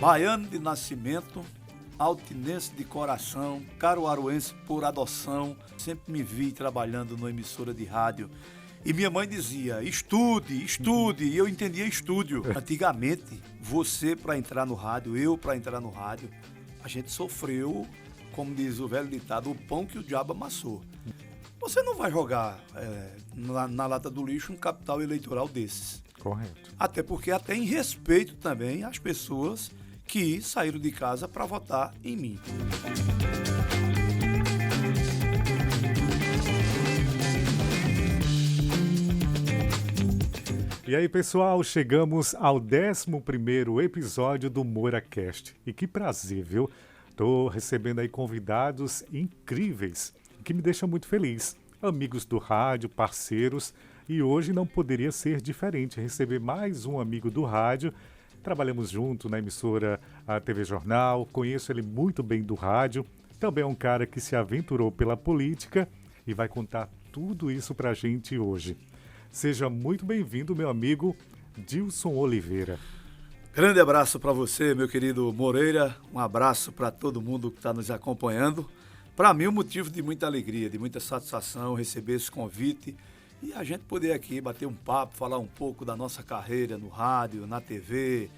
Baiano de nascimento, altinense de coração, caruaruense por adoção. Sempre me vi trabalhando numa emissora de rádio. E minha mãe dizia, estude, estude. E eu entendia estúdio. Antigamente, você para entrar no rádio, eu para entrar no rádio, a gente sofreu, como diz o velho ditado, o pão que o diabo amassou. Você não vai jogar na lata do lixo um capital eleitoral desses. Correto. Até porque até em respeito também às pessoas que saíram de casa para votar em mim. E aí, pessoal, chegamos ao 11º episódio do MouraCast. E que prazer, viu? Tô recebendo aí convidados incríveis, que me deixam muito feliz. Amigos do rádio, parceiros, e hoje não poderia ser diferente, receber mais um amigo do rádio. Trabalhamos junto na emissora a TV Jornal, conheço ele muito bem do rádio. Também é um cara que se aventurou pela política e vai contar tudo isso pra gente hoje. Seja muito bem-vindo, meu amigo Dilson Oliveira. Grande abraço para você, meu querido Moreira. Um abraço para todo mundo que está nos acompanhando. Para mim, um motivo de muita alegria, de muita satisfação receber esse convite e a gente poder aqui bater um papo, falar um pouco da nossa carreira no rádio, na TV,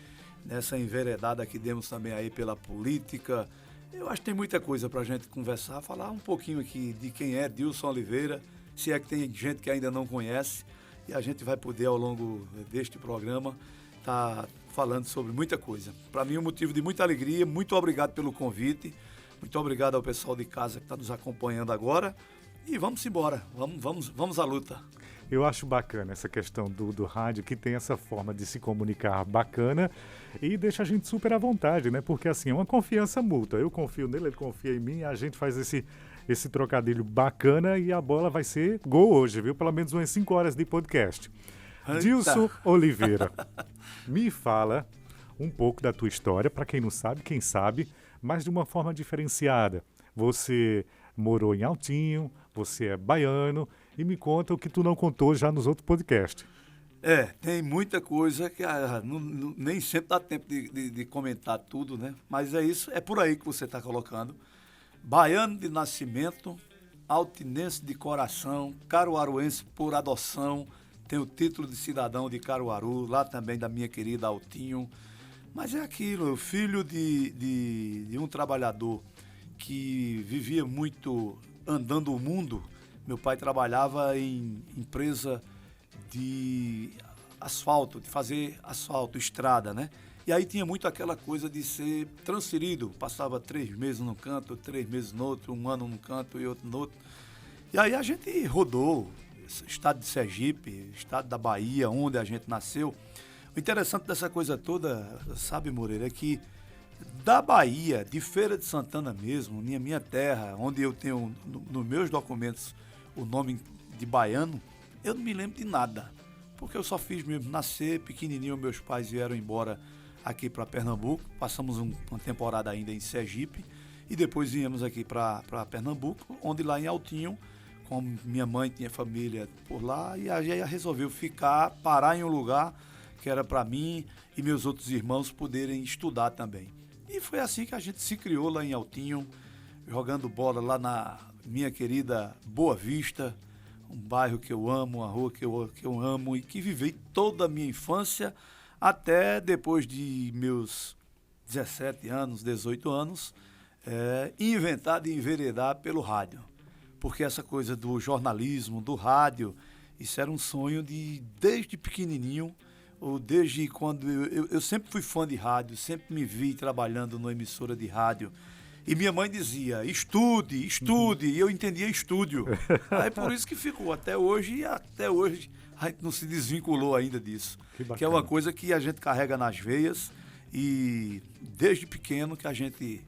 nessa enveredada que demos também aí pela política. Eu acho que tem muita coisa para a gente conversar, falar um pouquinho aqui de quem é Dilson Oliveira, se é que tem gente que ainda não conhece. E a gente vai poder, ao longo deste programa, estar falando sobre muita coisa. Para mim, um motivo de muita alegria. Muito obrigado pelo convite. Muito obrigado ao pessoal de casa que está nos acompanhando agora. E vamos embora. Vamos à luta. Eu acho bacana essa questão do rádio, que tem essa forma de se comunicar bacana e deixa a gente super à vontade, né? Porque, assim, é uma confiança mútua. Eu confio nele, ele confia em mim, a gente faz esse trocadilho bacana e a bola vai ser gol hoje, viu? Pelo menos umas 5 horas de podcast. Eita. Dilson Oliveira, me fala um pouco da tua história, para quem não sabe, quem sabe, mas de uma forma diferenciada. Você morou em Altinho, você é baiano, e me conta o que tu não contou já nos outros podcasts. Tem muita coisa que nem sempre dá tempo de comentar tudo, né? Mas é isso, é por aí que você está colocando. Baiano de nascimento, altinense de coração, caruaruense por adoção, tenho o título de cidadão de Caruaru, lá também da minha querida Altinho. Mas é aquilo, filho de um trabalhador que vivia muito andando o mundo. Meu pai trabalhava em empresa de asfalto, de fazer asfalto, estrada, né? E aí tinha muito aquela coisa de ser transferido. Passava 3 meses num canto, 3 meses no outro, 1 ano num canto e outro no outro. E aí a gente rodou, estado de Sergipe, estado da Bahia, onde a gente nasceu. O interessante dessa coisa toda, sabe, Moreira, é que da Bahia, de Feira de Santana mesmo, minha terra, onde eu tenho nos meus documentos o nome de baiano, eu não me lembro de nada. Porque eu só fiz mesmo nascer, pequenininho, meus pais vieram embora aqui para Pernambuco, passamos uma temporada ainda em Sergipe e depois viemos aqui para Pernambuco, onde lá em Altinho, como minha mãe tinha família por lá, e a gente resolveu parar em um lugar que era para mim e meus outros irmãos poderem estudar também. E foi assim que a gente se criou lá em Altinho, jogando bola lá na minha querida Boa Vista, um bairro que eu amo, uma rua que eu amo e que vivi toda a minha infância até depois de meus 17 anos, 18 anos, inventar de enveredar pelo rádio. Porque essa coisa do jornalismo, do rádio, isso era um sonho desde pequenininho, ou desde quando eu sempre fui fã de rádio, sempre me vi trabalhando numa emissora de rádio. E minha mãe dizia, estude, estude, e eu entendia estúdio. Aí por isso que ficou até hoje, e até hoje a gente não se desvinculou ainda disso. Que é uma coisa que a gente carrega nas veias e desde pequeno que a gente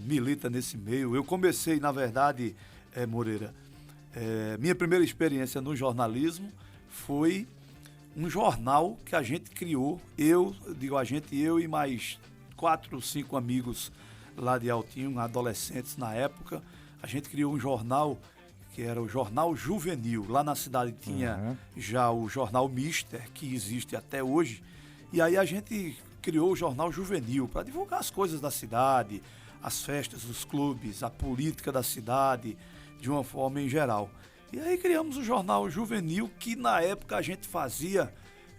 milita nesse meio. Eu comecei, na verdade, Moreira, minha primeira experiência no jornalismo foi um jornal que a gente criou, eu e mais 4 ou 5 amigos lá de Altinho, adolescentes na época. A gente criou um jornal que era o Jornal Juvenil. Lá na cidade tinha já o Jornal Mister, que existe até hoje. E aí a gente criou o Jornal Juvenil para divulgar as coisas da cidade, as festas dos clubes, a política da cidade, de uma forma em geral. E aí criamos o Jornal Juvenil, que na época a gente fazia,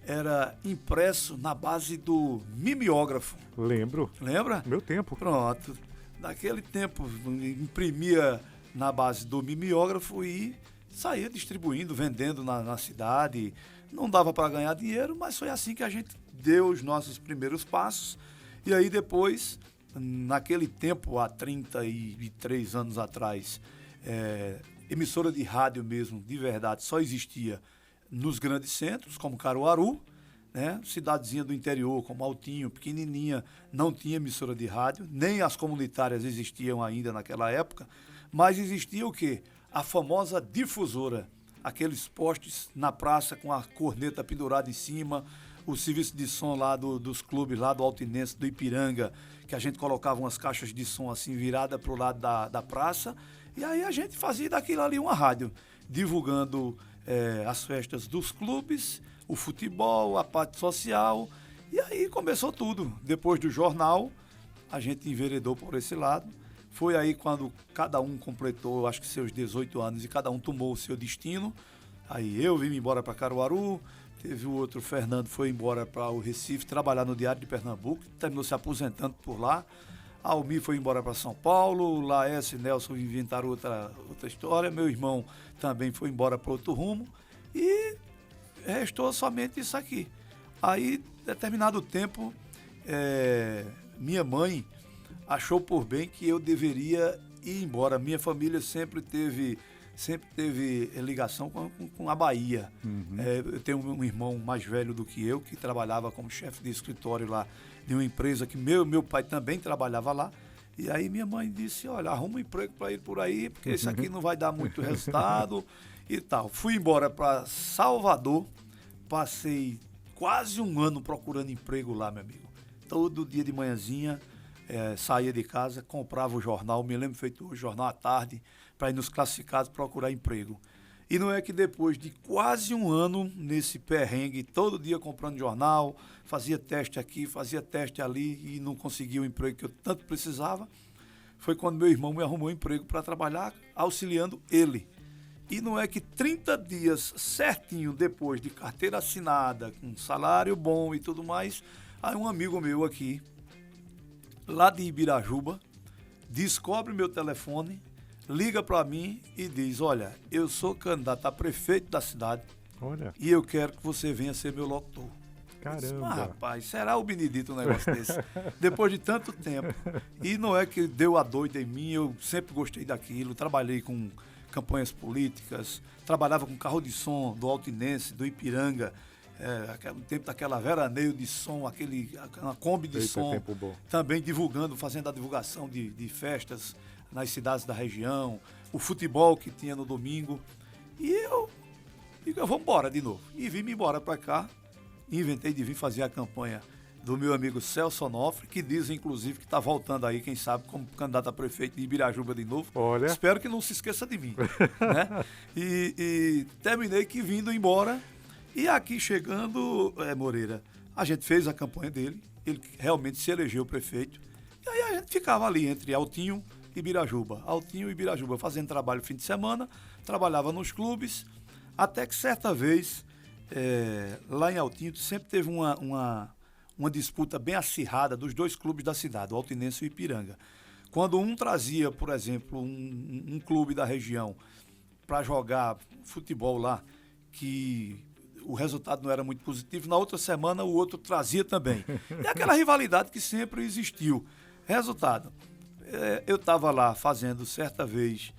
era impresso na base do mimeógrafo. Lembro. Lembra? Meu tempo. Pronto. Naquele tempo, imprimia na base do mimeógrafo e saía distribuindo, vendendo na cidade. Não dava para ganhar dinheiro, mas foi assim que a gente deu os nossos primeiros passos. E aí depois, naquele tempo, há 33 anos atrás, emissora de rádio mesmo, de verdade, só existia nos grandes centros, como Caruaru, né? Cidadezinha do interior, como Altinho, pequenininha, não tinha emissora de rádio, nem as comunitárias existiam ainda naquela época, mas existia o quê? A famosa difusora, aqueles postes na praça com a corneta pendurada em cima, o serviço de som lá dos clubes, lá do Altinense, do Ipiranga, que a gente colocava umas caixas de som assim virada para o lado da praça, e aí a gente fazia daquilo ali uma rádio, divulgando as festas dos clubes, o futebol, a parte social, e aí começou tudo. Depois do jornal, a gente enveredou por esse lado. Foi aí quando cada um completou, acho que seus 18 anos, e cada um tomou o seu destino. Aí eu vim embora para Caruaru, teve o outro, Fernando, foi embora para o Recife, trabalhar no Diário de Pernambuco, terminou se aposentando por lá. Almir foi embora para São Paulo, Laércio e Nelson inventaram outra história, meu irmão também foi embora para outro rumo, e restou somente isso aqui. Aí, determinado tempo, minha mãe achou por bem que eu deveria ir embora. Minha família sempre teve ligação com a Bahia. Eu tenho um irmão mais velho do que eu, que trabalhava como chefe de escritório lá de uma empresa que meu pai também trabalhava lá. E aí minha mãe disse, olha, arruma um emprego para ele por aí, porque isso aqui não vai dar muito resultado e tal. Fui embora para Salvador, passei quase um ano procurando emprego lá, meu amigo. Todo dia de manhãzinha, saía de casa, comprava o jornal, me lembro feito o jornal à tarde, para ir nos classificados procurar emprego. E não é que depois de quase um ano nesse perrengue, todo dia comprando jornal, fazia teste aqui, fazia teste ali e não conseguia o emprego que eu tanto precisava, foi quando meu irmão me arrumou um emprego para trabalhar auxiliando ele. E não é que 30 dias certinho depois de carteira assinada, com salário bom e tudo mais, aí um amigo meu aqui, lá de Ibirajuba, descobre meu telefone, liga para mim e diz, olha, eu sou candidato a prefeito da cidade. Olha. E eu quero que você venha ser meu locutor. Caramba. Rapaz, será o Benedito um negócio desse? Depois de tanto tempo. E não é que deu a doida em mim, eu sempre gostei daquilo, trabalhei com campanhas políticas, trabalhava com carro de som do Altinense, do Ipiranga, no tempo daquela veraneio de som, uma Kombi de som, tempo bom. também divulgando, fazendo a divulgação de festas nas cidades da região, o futebol que tinha no domingo. E eu digo, vamos embora de novo. E vim embora para cá, inventei de vir fazer a campanha do meu amigo Celso Onofre, que diz, inclusive, que está voltando aí, quem sabe, como candidato a prefeito de Ibirajuba de novo. Olha. Espero que não se esqueça de mim. Né? E terminei que vindo embora. E aqui chegando, Moreira, a gente fez a campanha dele, ele realmente se elegeu prefeito. E aí a gente ficava ali entre Altinho e Ibirajuba. Altinho e Ibirajuba, fazendo trabalho fim de semana, trabalhava nos clubes, até que certa vez, lá em Altinho, sempre teve uma disputa bem acirrada dos dois clubes da cidade, o Altinense e o Ipiranga. Quando um trazia, por exemplo, um clube da região para jogar futebol lá, que o resultado não era muito positivo, na outra semana o outro trazia também. E aquela rivalidade que sempre existiu. Resultado, eu estava lá fazendo certa vez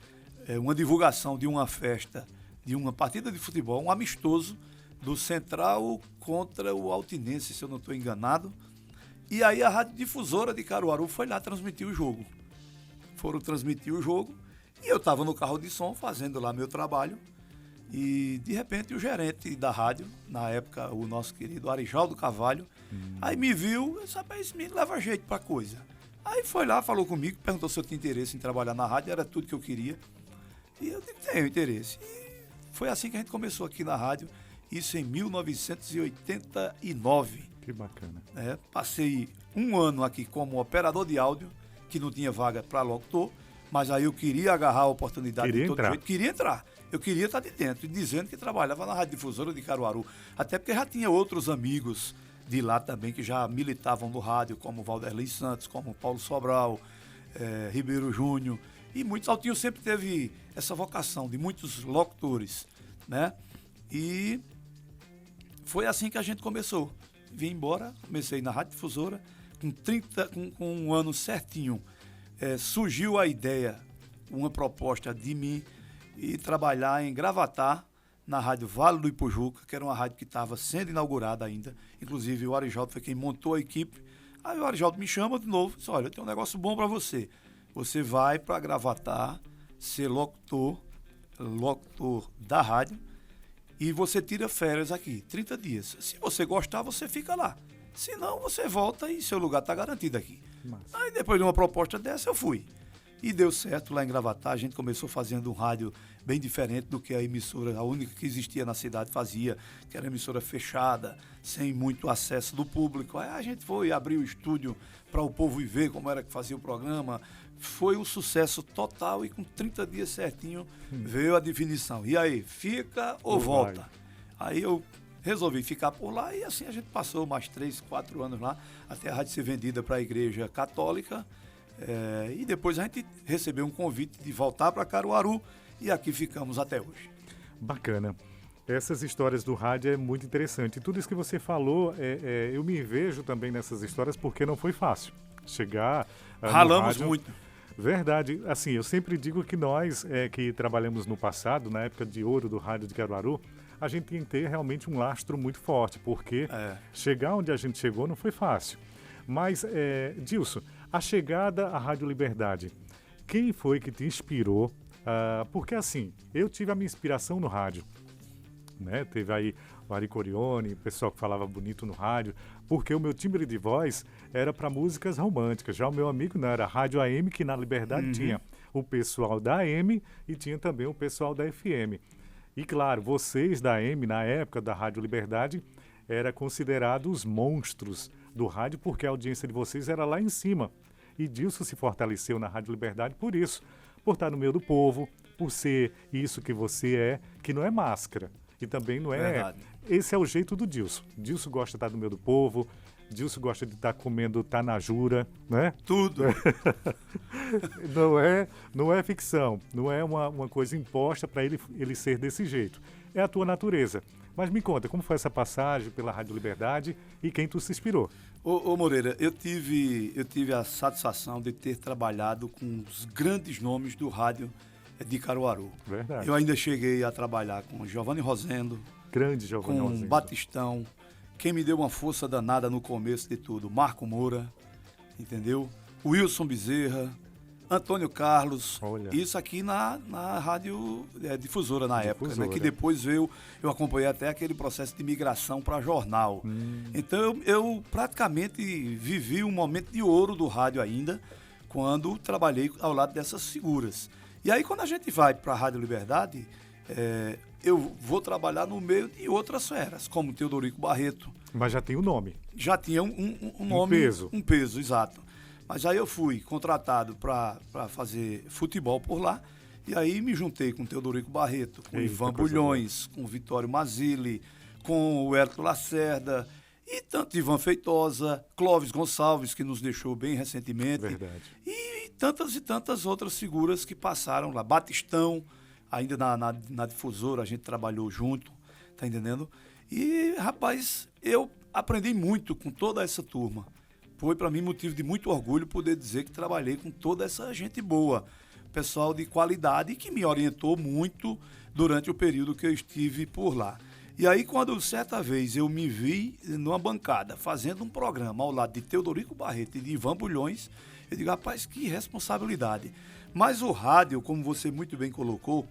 uma divulgação de uma festa, de uma partida de futebol, um amistoso do Central contra o Altinense, se eu não estou enganado. E aí a Rádio Difusora de Caruaru foi lá transmitir o jogo. Foram transmitir o jogo e eu estava no carro de som fazendo lá meu trabalho. E de repente o gerente da rádio, na época o nosso querido Arijaldo Carvalho, aí me viu, sabe, esse menino leva jeito pra coisa. Aí foi lá, falou comigo, perguntou se eu tinha interesse em trabalhar na rádio, era tudo que eu queria. E eu disse, tenho interesse. E foi assim que a gente começou aqui na rádio, isso em 1989. Que Que bacana. Passei um ano aqui como operador de áudio, que não tinha vaga para locutor, mas aí eu queria agarrar a oportunidade de todo jeito. Queria entrar. Eu queria estar de dentro, dizendo que trabalhava na Rádio Difusora de Caruaru. Até porque já tinha outros amigos de lá também que já militavam no rádio, como Valderlei Santos, como Paulo Sobral, Ribeiro Júnior. E muitos. Altinho sempre teve essa vocação de muitos locutores, né? E foi assim que a gente começou. Vim embora, comecei na Rádio Difusora, com um ano certinho. Surgiu a ideia, uma proposta de mim, e trabalhar em Gravatá, na Rádio Vale do Ipujuca, que era uma rádio que estava sendo inaugurada ainda. Inclusive o Arijaldo foi quem montou a equipe. Aí o Arijaldo me chama de novo e diz, olha, eu tenho um negócio bom para você. Você vai para Gravatá ser locutor da rádio, e você tira férias aqui, 30 dias. Se você gostar, você fica lá. Se não, você volta e seu lugar está garantido aqui. Massa. Aí depois de uma proposta dessa, eu fui. E deu certo lá em Gravatá. A gente começou fazendo um rádio bem diferente do que a emissora, a única que existia na cidade, fazia, que era emissora fechada, sem muito acesso do público. Aí a gente foi abrir o estúdio para o povo ir ver como era que fazia o programa. Foi um sucesso total e com 30 dias certinho veio a definição. E aí, fica ou volta? Aí eu resolvi ficar por lá e assim a gente passou mais 3, 4 anos lá, até a rádio ser vendida para a Igreja Católica. E depois a gente recebeu um convite de voltar para Caruaru e aqui ficamos até hoje. Bacana. Essas histórias do rádio é muito interessante. Tudo isso que você falou, eu me vejo também nessas histórias porque não foi fácil chegar Ralamos rádio. Muito. Verdade. Assim, eu sempre digo que nós que trabalhamos no passado, na época de ouro do rádio de Caruaru, a gente tem que ter realmente um lastro muito forte, porque chegar onde a gente chegou não foi fácil. Mas, Dilson, a chegada à Rádio Liberdade, quem foi que te inspirou? Porque assim, eu tive a minha inspiração no rádio, né? Teve aí o Ari Corione, o pessoal que falava bonito no rádio, porque o meu timbre de voz era para músicas românticas. Já o meu amigo não, era a Rádio AM, que na Liberdade tinha o pessoal da AM e tinha também o pessoal da FM. E claro, vocês da AM, na época da Rádio Liberdade, eram considerados os monstros do rádio, porque a audiência de vocês era lá em cima. E Dilson se fortaleceu na Rádio Liberdade por isso, por estar no meio do povo, por ser isso que você é, que não é máscara. E também não é... Verdade. Esse é o jeito do Dilson. Dilson gosta de estar no meio do povo, Dilson gosta de estar comendo tanajura, né? Tudo. Não é ficção, não é uma coisa imposta para ele ser desse jeito. É a tua natureza. Mas me conta, como foi essa passagem pela Rádio Liberdade e quem tu se inspirou? Ô Moreira, eu tive a satisfação de ter trabalhado com os grandes nomes do rádio de Caruaru. Verdade. Eu ainda cheguei a trabalhar com Giovanni Rosendo, grande Giovanni com Rosendo. Batistão. Quem me deu uma força danada no começo de tudo, Marco Moura, entendeu? Wilson Bezerra, Antônio Carlos. Olha. Isso aqui na Rádio Difusora na época, né? Que Difusora. depois eu acompanhei até aquele processo de migração para jornal. Então eu praticamente vivi um momento de ouro do rádio ainda, quando trabalhei ao lado dessas figuras. E aí quando a gente vai para a Rádio Liberdade, eu vou trabalhar no meio de outras feras, como Teodorico Barreto. Mas já tem o nome. Já tinha um nome. Peso. Um peso, exato. Mas aí eu fui contratado para fazer futebol por lá, e aí me juntei com Teodorico Barreto, com Ivan Bulhões, com Vitório Mazili, com o Hércules Lacerda, e tanto Ivan Feitosa, Clóvis Gonçalves, que nos deixou bem recentemente. Verdade. E tantas outras figuras que passaram lá. Batistão, ainda na Difusora, a gente trabalhou junto, tá entendendo? E, rapaz, eu aprendi muito com toda essa turma. Foi para mim motivo de muito orgulho poder dizer que trabalhei com toda essa gente boa, pessoal de qualidade que me orientou muito durante o período que eu estive por lá. E aí, quando certa vez eu me vi numa bancada fazendo um programa ao lado de Teodorico Barreto e de Ivan Bulhões, eu digo, rapaz, que responsabilidade. Mas o rádio, como você muito bem colocou,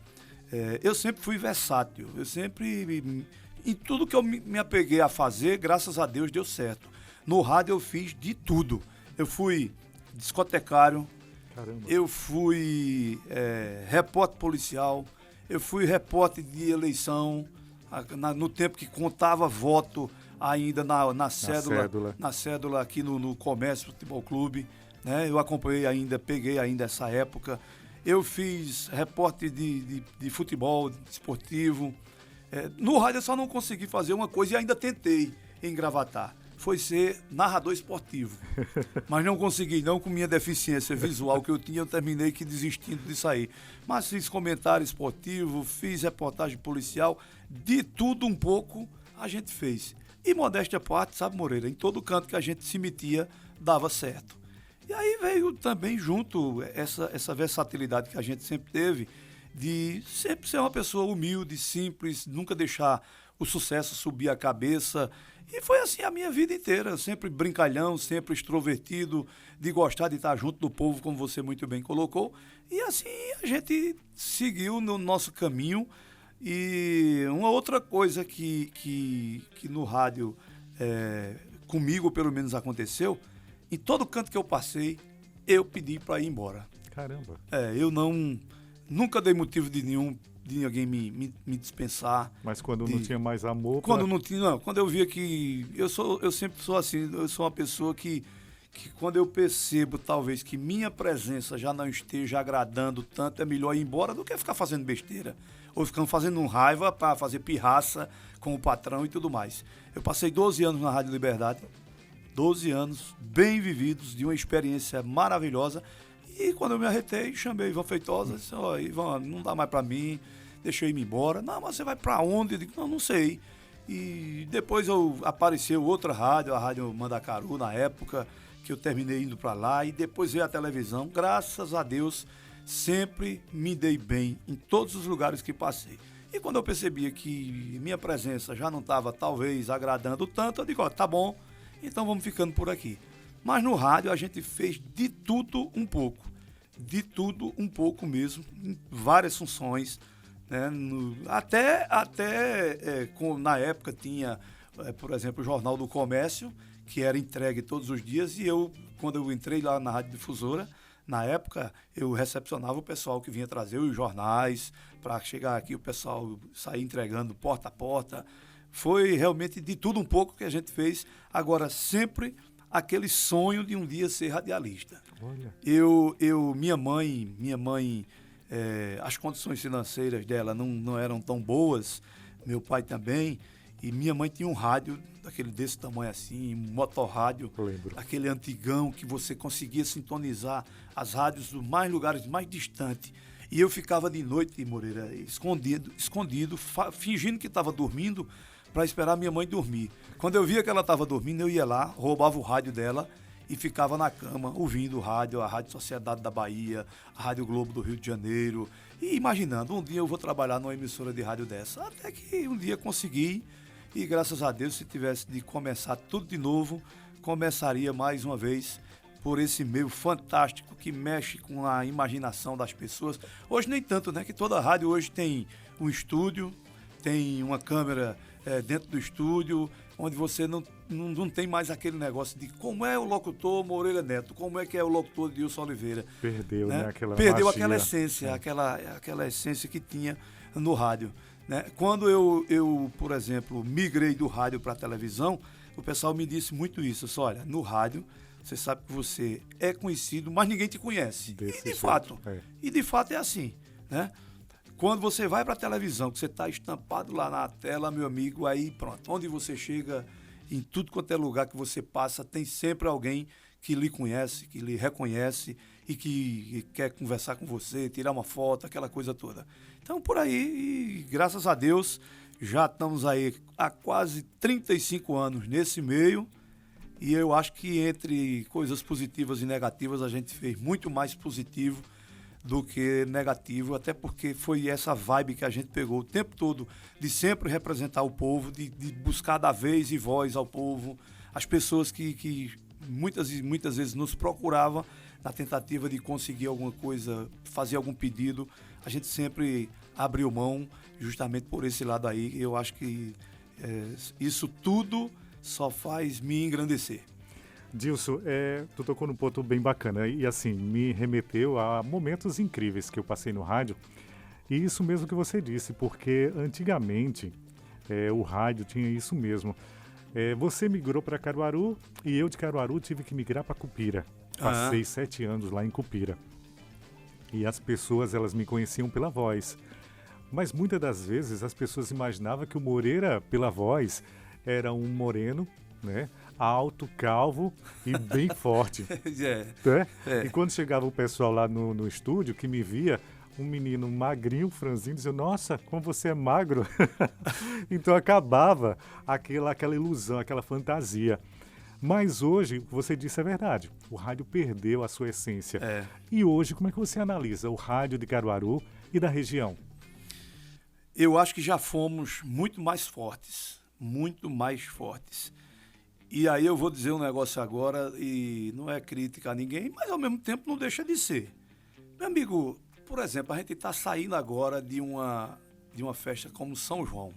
eu sempre fui versátil. Eu sempre, em tudo que eu me apeguei a fazer, graças a Deus deu certo. No rádio eu fiz de tudo. Eu fui discotecário, Caramba. eu fui repórter policial, eu fui repórter de eleição, no tempo que contava voto ainda na cédula aqui no Comércio Futebol Clube, né? Eu acompanhei ainda, peguei ainda essa época. Eu fiz repórter de futebol, de esportivo. No rádio eu só não consegui fazer uma coisa e ainda tentei engravatar. Foi ser narrador esportivo. Mas não consegui, não, com minha deficiência visual que eu tinha, eu terminei que desistindo disso aí. Mas fiz comentário esportivo, fiz reportagem policial, de tudo um pouco a gente fez. E modéstia à parte, sabe, Moreira, em todo canto que a gente se metia, dava certo. E aí veio também junto essa versatilidade que a gente sempre teve, de sempre ser uma pessoa humilde, simples, nunca deixar o sucesso subir a cabeça. E foi assim a minha vida inteira, sempre brincalhão, sempre extrovertido, de gostar de estar junto do povo, como você muito bem colocou. E assim a gente seguiu no nosso caminho. E uma outra coisa que no rádio, comigo pelo menos aconteceu, em todo canto que eu passei, eu pedi para ir embora. Caramba. Eu nunca dei motivo de ninguém me dispensar. Mas quando não tinha mais amor... Quando eu via que... Eu sempre sou assim, eu sou uma pessoa que quando eu percebo, talvez, que minha presença já não esteja agradando tanto, é melhor ir embora do que ficar fazendo besteira. Ou ficando fazendo raiva para fazer pirraça com o patrão e tudo mais. Eu passei 12 anos na Rádio Liberdade, 12 anos bem vividos, de uma experiência maravilhosa. E quando eu me arretei, chamei Ivan Feitosa, disse, Ivan, não dá mais para mim, deixei ele embora. Não, mas você vai para onde? Eu digo, não sei. E depois apareceu outra rádio, a Rádio Mandacaru, na época, que eu terminei indo para lá, e depois veio a televisão. Graças a Deus, sempre me dei bem em todos os lugares que passei. E quando eu percebia que minha presença já não estava, talvez, agradando tanto, eu digo, tá bom, então vamos ficando por aqui. Mas no rádio a gente fez de tudo um pouco mesmo, em várias funções, né? Na época tinha, por exemplo, o Jornal do Comércio, que era entregue todos os dias, e quando eu entrei lá na Rádio Difusora, na época, eu recepcionava o pessoal que vinha trazer os jornais, para chegar aqui o pessoal sair entregando porta a porta. Foi realmente de tudo um pouco que a gente fez, agora sempre aquele sonho de um dia ser radialista. Olha. Minha mãe, as condições financeiras dela não eram tão boas, meu pai também, e minha mãe tinha um rádio daquele desse tamanho assim, um motorrádio, aquele antigão que você conseguia sintonizar as rádios dos lugares mais distantes. E eu ficava de noite, Moreira, escondido, fingindo que estava dormindo, para esperar minha mãe dormir. Quando eu via que ela estava dormindo, eu ia lá, roubava o rádio dela e ficava na cama ouvindo o rádio, a Rádio Sociedade da Bahia, a Rádio Globo do Rio de Janeiro, e imaginando, um dia eu vou trabalhar numa emissora de rádio dessa. Até que um dia consegui, e graças a Deus, se tivesse de começar tudo de novo, começaria mais uma vez por esse meio fantástico que mexe com a imaginação das pessoas. Hoje nem tanto, né? Que toda rádio hoje tem um estúdio, tem uma câmera dentro do estúdio, onde você não tem mais aquele negócio de como é o locutor Moreira Neto, como é que é o locutor Dilson Oliveira. Perdeu, né? Perdeu magia. aquela essência, aquela essência que tinha no rádio. Né? Quando eu, por exemplo, migrei do rádio para a televisão, o pessoal me disse muito isso. Eu disse, olha, no rádio, você sabe que você é conhecido, mas ninguém te conhece. E de fato é assim, né? Quando você vai para a televisão, que você está estampado lá na tela, meu amigo, aí pronto. Onde você chega, em tudo quanto é lugar que você passa, tem sempre alguém que lhe conhece, que lhe reconhece e que quer conversar com você, tirar uma foto, aquela coisa toda. Então, por aí, e graças a Deus, já estamos aí há quase 35 anos nesse meio, e eu acho que entre coisas positivas e negativas, a gente fez muito mais positivo do que negativo, até porque foi essa vibe que a gente pegou o tempo todo, de sempre representar o povo, de buscar dar vez e voz ao povo, as pessoas que muitas vezes nos procuravam na tentativa de conseguir alguma coisa, fazer algum pedido, a gente sempre abriu mão justamente por esse lado aí. Eu acho que isso tudo só faz me engrandecer. Dilson, tu tocou num ponto bem bacana e assim, me remeteu a momentos incríveis que eu passei no rádio. E isso mesmo que você disse, porque antigamente o rádio tinha isso mesmo. Você migrou para Caruaru e eu de Caruaru tive que migrar para Cupira. Passei 7 anos lá em Cupira. E as pessoas, elas me conheciam pela voz. Mas muitas das vezes as pessoas imaginavam que o Moreira, pela voz, era um moreno, né? Alto, calvo e bem forte. Né? E quando chegava o pessoal lá no estúdio, que me via, um menino magrinho, franzino, dizia, nossa, como você é magro. Então acabava aquela ilusão, aquela fantasia. Mas hoje, você disse a verdade, o rádio perdeu a sua essência. E hoje, como é que você analisa o rádio de Caruaru e da região? Eu acho que já fomos muito mais fortes, muito mais fortes. E aí eu vou dizer um negócio agora, e não é crítica a ninguém, mas ao mesmo tempo não deixa de ser. Meu amigo, por exemplo, a gente está saindo agora de uma festa como São João.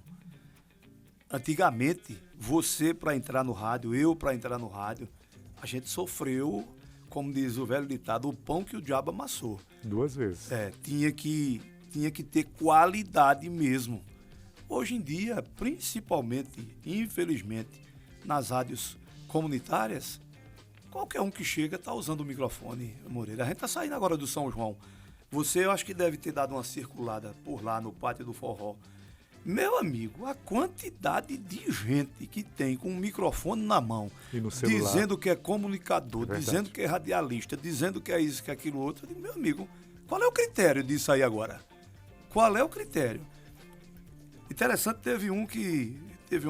Antigamente, você para entrar no rádio, eu para entrar no rádio, a gente sofreu, como diz o velho ditado, o pão que o diabo amassou. 2 vezes. Tinha que ter qualidade mesmo. Hoje em dia, principalmente, infelizmente, nas rádios comunitárias, qualquer um que chega está usando o microfone, Moreira. A gente está saindo agora do São João. Você, eu acho que deve ter dado uma circulada por lá no Pátio do Forró. Meu amigo, a quantidade de gente que tem com um microfone na mão, e no celular, dizendo que é comunicador, dizendo que é radialista, dizendo que é isso, que é aquilo outro. Eu digo, meu amigo, qual é o critério disso aí agora? Qual é o critério? Interessante, teve uma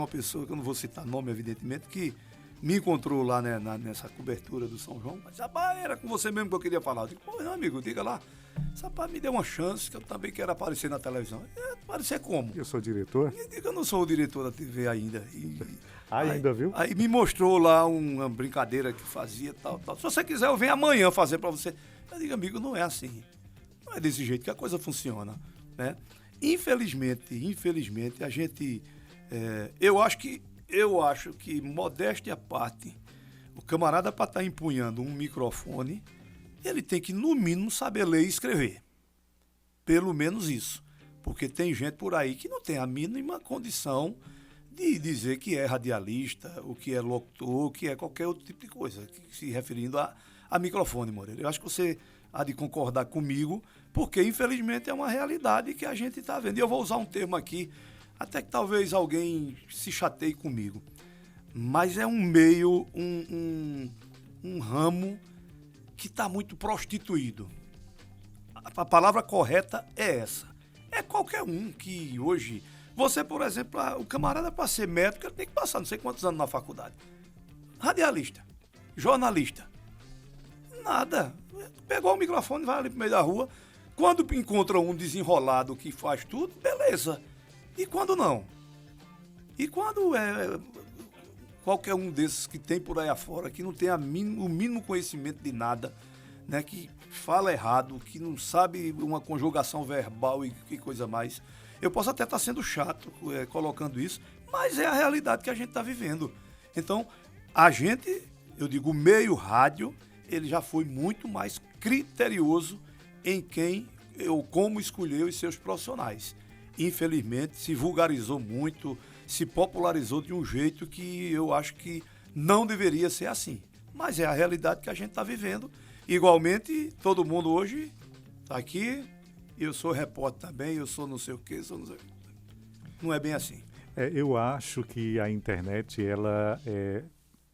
pessoa, que eu não vou citar nome, evidentemente, que me encontrou lá, né, nessa cobertura do São João. Mas, rapaz, era com você mesmo que eu queria falar. Eu digo, pô, não, amigo, diga lá. Rapaz, me deu uma chance, que eu também quero aparecer na televisão. Aparecer como? Eu sou diretor? Eu digo, eu não sou o diretor da TV ainda. Ainda, viu? Aí me mostrou lá uma brincadeira que fazia, tal. Se você quiser, eu venho amanhã fazer pra você. Eu digo, amigo, não é assim. Não é desse jeito que a coisa funciona, né? Infelizmente, a gente... Eu acho que, modéstia à parte, o camarada, para estar empunhando um microfone, ele tem que, no mínimo, saber ler e escrever. Pelo menos isso. Porque tem gente por aí que não tem a mínima condição de dizer que é radialista, o que é locutor, o que é qualquer outro tipo de coisa, se referindo a microfone, Moreira. Eu acho que você há de concordar comigo, porque, infelizmente, é uma realidade que a gente está vendo. E eu vou usar um termo aqui, até que talvez alguém se chateie comigo. Mas é um meio, um ramo que está muito prostituído. A palavra correta é essa. É qualquer um que hoje... Você, por exemplo, o camarada, para ser médico, ele tem que passar não sei quantos anos na faculdade. Radialista, jornalista, nada. Pegou o microfone, vai ali pro meio da rua. Quando encontra um desenrolado que faz tudo, beleza. E quando não? E quando qualquer um desses que tem por aí afora, que não tem o mínimo conhecimento de nada, né, que fala errado, que não sabe uma conjugação verbal e que coisa mais. Eu posso até estar sendo chato colocando isso, mas é a realidade que a gente está vivendo. Então, a gente, eu digo, o meio rádio, ele já foi muito mais criterioso em como escolheu os seus profissionais. Infelizmente, se vulgarizou muito, se popularizou de um jeito que eu acho que não deveria ser assim. Mas é a realidade que a gente está vivendo. Igualmente, todo mundo hoje está aqui, eu sou repórter também, eu sou não sei o quê, não é bem assim. Eu acho que a internet, ela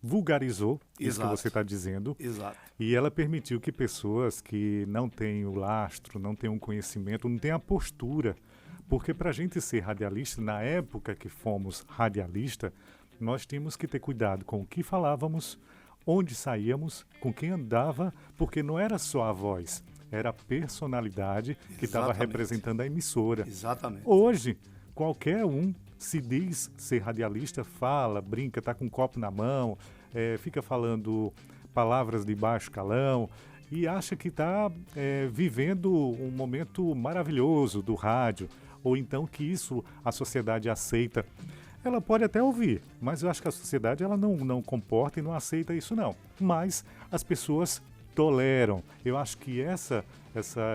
vulgarizou isso que você está dizendo. Exato. E ela permitiu que pessoas que não têm o lastro, não têm o conhecimento, não têm a postura. Porque para a gente ser radialista, na época que fomos radialista, nós tínhamos que ter cuidado com o que falávamos, onde saíamos, com quem andava, porque não era só a voz, era a personalidade que estava representando a emissora. Exatamente. Hoje, qualquer um se diz ser radialista, fala, brinca, está com um copo na mão, fica falando palavras de baixo calão e acha que está vivendo um momento maravilhoso do rádio, ou então que isso a sociedade aceita. Ela pode até ouvir, mas eu acho que a sociedade ela não comporta e não aceita isso não. Mas as pessoas toleram. Eu acho que essa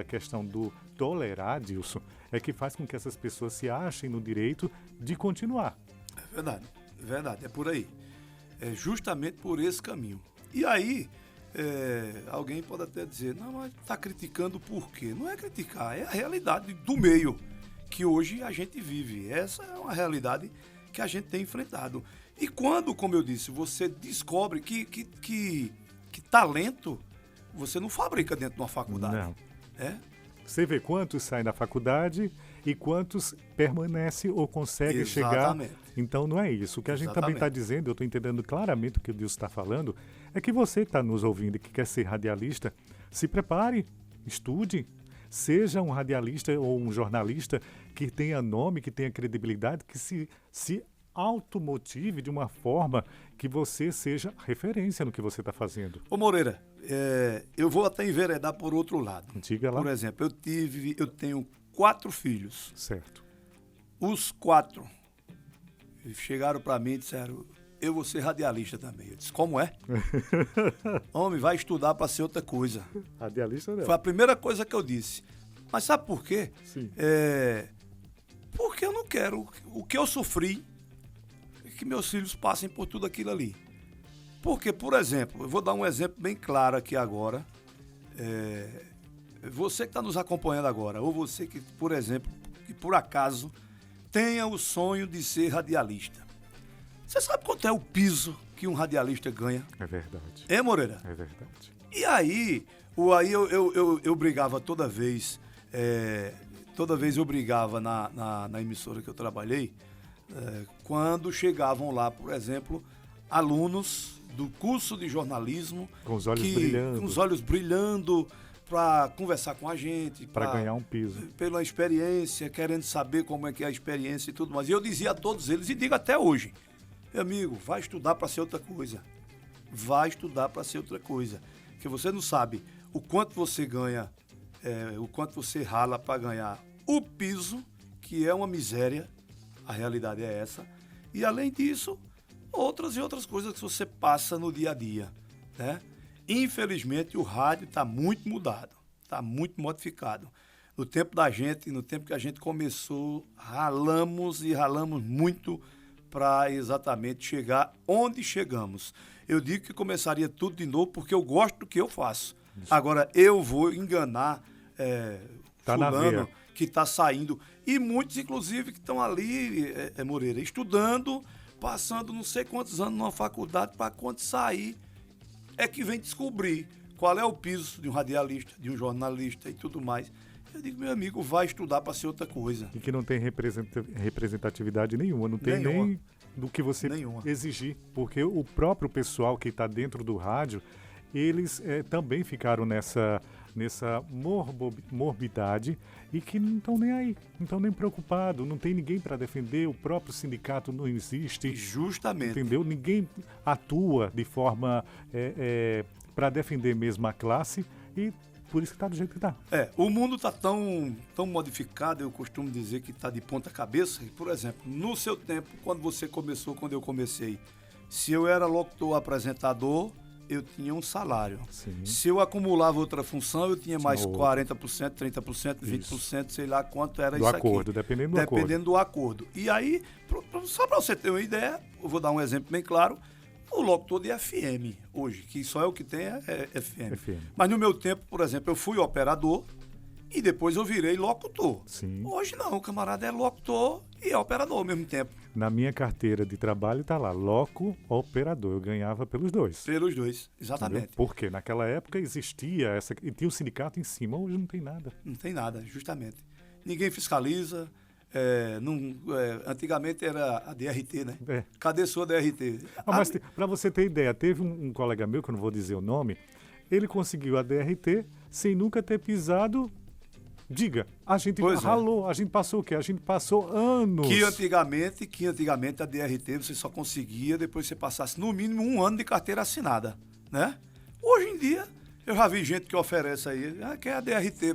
questão do tolerar, Dilson, é que faz com que essas pessoas se achem no direito de continuar. É verdade. Verdade, é por aí. É justamente por esse caminho. E aí, alguém pode até dizer, não, mas está criticando por quê? Não é criticar, é a realidade do meio que hoje a gente vive. Essa é uma realidade que a gente tem enfrentado. E quando, como eu disse, você descobre que talento você não fabrica dentro de uma faculdade. Não. É? Você vê quantos saem da faculdade e quantos permanecem ou conseguem Exatamente. chegar. Então não é isso. O que a gente também Exatamente. está dizendo, eu estou entendendo claramente o que o Dilson está falando, é que você que está nos ouvindo e que quer ser radialista, se prepare, estude, seja um radialista ou um jornalista que tenha nome, que tenha credibilidade, que se automotive de uma forma que você seja referência no que você está fazendo. Ô Moreira, eu vou até enveredar por outro lado. Diga lá. Por exemplo, eu tenho 4 filhos. Certo. Os 4 chegaram para mim e disseram, eu vou ser radialista também. Eu disse, como é? Homem, vai estudar para ser outra coisa. Radialista não. Foi a primeira coisa que eu disse. Mas sabe por quê? Sim. Porque eu não quero o que eu sofri, que meus filhos passem por tudo aquilo ali. Porque, por exemplo, eu vou dar um exemplo bem claro aqui agora. Você que está nos acompanhando agora, ou você que, por exemplo, que por acaso tenha o sonho de ser radialista. Você sabe quanto é o piso que um radialista ganha? É verdade. É, Moreira? É verdade. E aí, eu brigava toda vez eu brigava na emissora que eu trabalhei, quando chegavam lá, por exemplo, alunos do curso de jornalismo Com os olhos brilhando. Com os olhos brilhando para conversar com a gente. Para ganhar um piso. Pela experiência, querendo saber como é que é a experiência e tudo mais. E eu dizia a todos eles, e digo até hoje, meu amigo, vai estudar para ser outra coisa. Vai estudar para ser outra coisa. Porque você não sabe o quanto você ganha, o quanto você rala para ganhar o piso, que é uma miséria, a realidade é essa. E além disso, outras e outras coisas que você passa no dia a dia, né? Infelizmente, o rádio está muito mudado, está muito modificado. No tempo da gente, no tempo que a gente começou, ralamos e ralamos muito para exatamente chegar onde chegamos. Eu digo que começaria tudo de novo porque eu gosto do que eu faço. Agora, eu vou enganar Tá na fulano veia. que está saindo. E muitos, inclusive, que estão ali, Moreira, estudando, passando não sei quantos anos numa faculdade, para quando sair, é que vem descobrir qual é o piso de um radialista, de um jornalista e tudo mais. Eu digo, meu amigo, vai estudar para ser outra coisa. E que não tem representatividade nenhuma, não tem Nenhuma. nem do que você Nenhuma. exigir. Porque o próprio pessoal que está dentro do rádio, eles também ficaram nessa morbidade e que não estão nem aí, não estão nem preocupados, não tem ninguém para defender, o próprio sindicato não existe. Justamente. Entendeu? Ninguém atua de forma para defender mesmo a classe e por isso que está do jeito que está. O mundo está tão modificado, eu costumo dizer que está de ponta cabeça. Por exemplo, no seu tempo, quando você começou, quando eu comecei, se eu era locutor apresentador, eu tinha um salário. Sim. Se eu acumulava outra função, eu tinha mais outro. 40%, 30%, 20%, sei lá quanto era Do isso acordo, aqui. dependendo do acordo. E aí, só para você ter uma ideia, eu vou dar um exemplo bem claro, o locutor de FM hoje, que só é o que tem é FM. FM. Mas no meu tempo, por exemplo, eu fui operador e depois eu virei locutor. Sim. Hoje não, o camarada é locutor e é operador ao mesmo tempo. Na minha carteira de trabalho está lá, loco operador. Eu ganhava pelos dois. Pelos dois, exatamente. Entendeu? Porque naquela época existia e tinha o sindicato em cima, hoje não tem nada. Não tem nada, justamente. Ninguém fiscaliza. Antigamente era a DRT, né? É. Cadê sua DRT? Mas para você ter ideia, teve um colega meu, que eu não vou dizer o nome, ele conseguiu a DRT sem nunca ter pisado. Diga, a gente ralou, a gente passou o quê? A gente passou anos. Que antigamente a DRT você só conseguia depois que você passasse no mínimo 1 ano de carteira assinada, né? Hoje em dia, eu já vi gente que oferece aí, quer a DRT,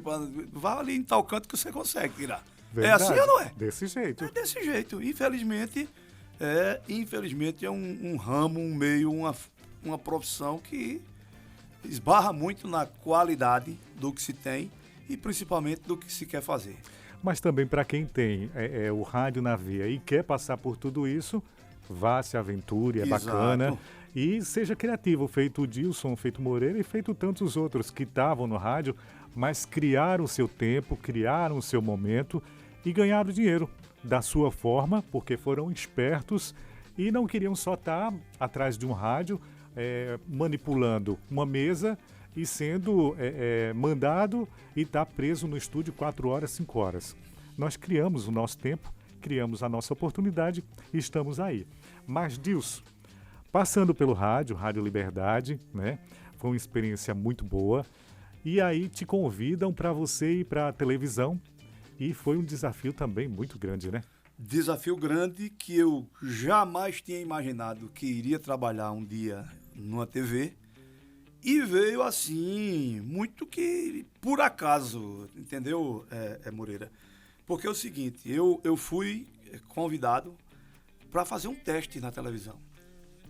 vá ali em tal canto que você consegue tirar. Verdade. É assim ou não é? Desse jeito. É desse jeito. Infelizmente é um ramo, um meio, uma profissão que esbarra muito na qualidade do que se tem e principalmente do que se quer fazer. Mas também para quem tem o rádio na veia e quer passar por tudo isso, vá, se aventure, é Exato. bacana. E seja criativo, feito o Dilson, feito o Moreira e feito tantos outros que estavam no rádio, mas criaram o seu tempo, criaram o seu momento e ganharam dinheiro da sua forma, porque foram espertos e não queriam só estar atrás de um rádio, manipulando uma mesa e sendo mandado e estar preso no estúdio 4 horas, 5 horas. Nós criamos o nosso tempo, criamos a nossa oportunidade e estamos aí. Mas, Dilson, passando pelo rádio, Rádio Liberdade, né? Foi uma experiência muito boa. E aí te convidam para você ir para a televisão e foi um desafio também muito grande, né? Desafio grande que eu jamais tinha imaginado que iria trabalhar um dia numa TV e veio assim, muito que por acaso, entendeu, Moreira? Porque é o seguinte, eu fui convidado para fazer um teste na televisão.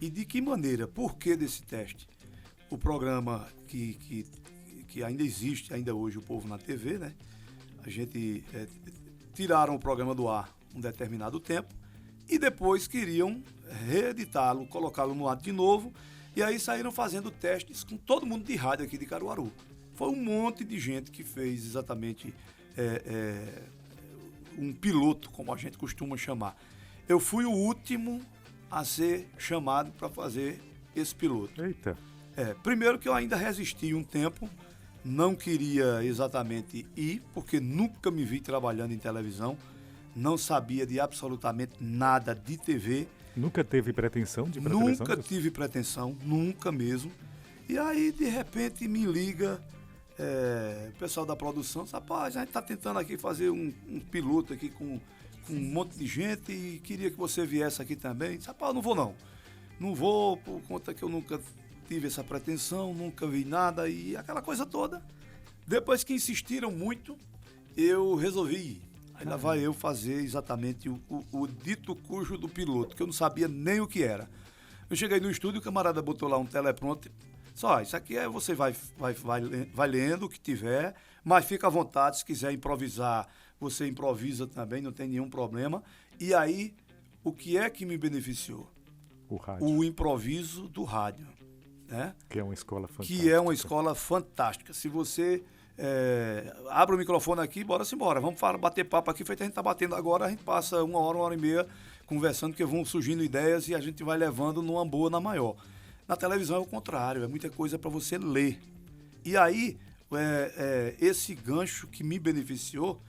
E de que maneira? Por que desse teste? O programa que ainda existe, ainda hoje, o Povo na TV, né? A gente tiraram o programa do ar um determinado tempo e depois queriam reeditá-lo, colocá-lo no ar de novo e aí saíram fazendo testes com todo mundo de rádio aqui de Caruaru. Foi um monte de gente que fez exatamente um piloto, como a gente costuma chamar. Eu fui o último a ser chamado para fazer esse piloto. Eita! Primeiro que eu ainda resisti um tempo, não queria exatamente ir, porque nunca me vi trabalhando em televisão, não sabia de absolutamente nada de TV. Nunca teve pretensão de ir pra televisão? Nunca tive pretensão, nunca mesmo. E aí, de repente, me liga o pessoal da produção, rapaz, a gente está tentando aqui fazer um piloto aqui com um monte de gente e queria que você viesse aqui também. Disse, rapaz, não vou não. Não vou por conta que eu nunca tive essa pretensão, nunca vi nada e aquela coisa toda. Depois que insistiram muito, eu resolvi ir. Aí lá vai eu fazer exatamente o dito cujo do piloto, que eu não sabia nem o que era. Eu cheguei no estúdio, o camarada botou lá um teleprompter. Só, isso aqui você vai lendo o que tiver, mas fica à vontade, se quiser improvisar, você improvisa também, não tem nenhum problema. E aí, o que é que me beneficiou? O rádio. O improviso do rádio. Né? Que é uma escola fantástica. Que é uma escola fantástica. Se você abre o microfone aqui, bora-se embora. Vamos bater papo aqui, feito a gente está batendo agora, a gente passa 1 hora e meia conversando, porque vão surgindo ideias e a gente vai levando numa boa, na maior. Na televisão é o contrário, é muita coisa para você ler. E aí, esse gancho que me beneficiou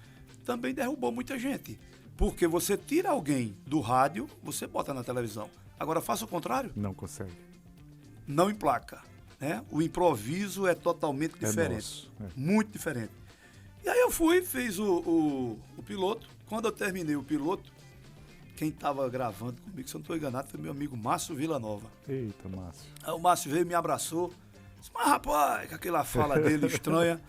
também derrubou muita gente. Porque você tira alguém do rádio, você bota na televisão. Agora, faça o contrário. Não consegue. Não emplaca. Né? O improviso é totalmente diferente. Muito diferente. E aí eu fui, fiz o piloto. Quando eu terminei o piloto, quem estava gravando comigo, se eu não estou enganado, foi meu amigo Márcio Villanova. Eita, Márcio. Aí o Márcio veio e me abraçou. Disse, mas rapaz, com aquela fala dele estranha.